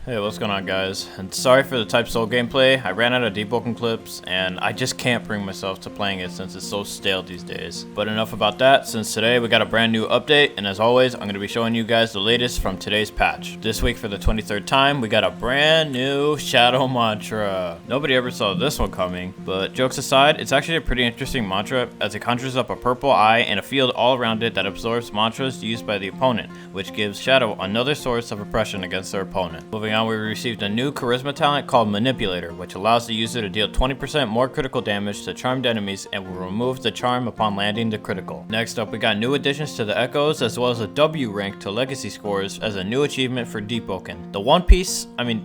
Hey, what's going on, guys? And sorry for the Type Soul gameplay. I ran out of Deepwoken clips, and I just can't bring myself to playing it since it's so stale these days. But enough about that, since today we got a brand new update, and as always, I'm going to be showing you guys the latest from today's patch. This week, for the 23rd time, we got a brand new Shadow Mantra. Nobody ever saw this one coming, but jokes aside, it's actually a pretty interesting mantra as it conjures up a purple eye and a field all around it that absorbs mantras used by the opponent, which gives Shadow another source of oppression against their opponent. Moving on, we received a new charisma talent called Manipulator, which allows the user to deal 20% more critical damage to charmed enemies and will remove the charm upon landing the critical. Next up, we got new additions to the Echoes as well as a W rank to legacy scores as a new achievement for Deepwoken. The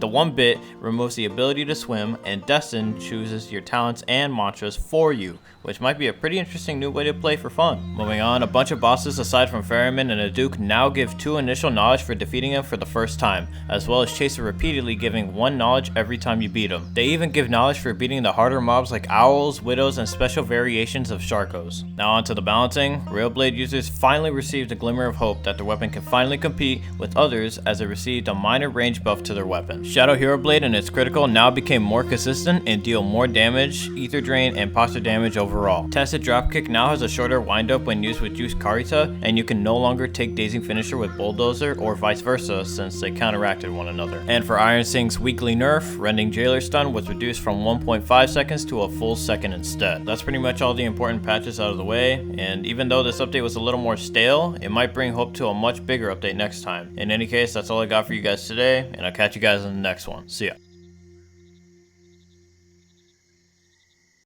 one bit removes the ability to swim, and Destin chooses your talents and mantras for you, which might be a pretty interesting new way to play for fun. Moving on, a bunch of bosses aside from Ferryman and a Duke now give 2 initial knowledge for defeating him for the first time, as well as Chaser repeatedly giving 1 knowledge every time you beat him. They even give knowledge for beating the harder mobs like Owls, Widows, and special variations of Sharkos. Now onto the balancing. Railblade users finally received a glimmer of hope that their weapon can finally compete with others as it received a minor range buff to their weapon. Shadow Hero Blade and its critical now became more consistent and deal more damage, ether drain, and posture damage overall. Tested Dropkick now has a shorter windup when used with Juice Karita, and you can no longer take Dazing Finisher with Bulldozer or vice versa since they counteracted one another. And for Iron Sing's weekly nerf, Rending Jailer Stun was reduced from 1.5 seconds to a full second instead. That's pretty much all the important patches out of the way, and even though this update was a little more stale, it might bring hope to a much bigger update next time. In any case, that's all I got for you guys today, and I'll catch you guys in the next one. See ya.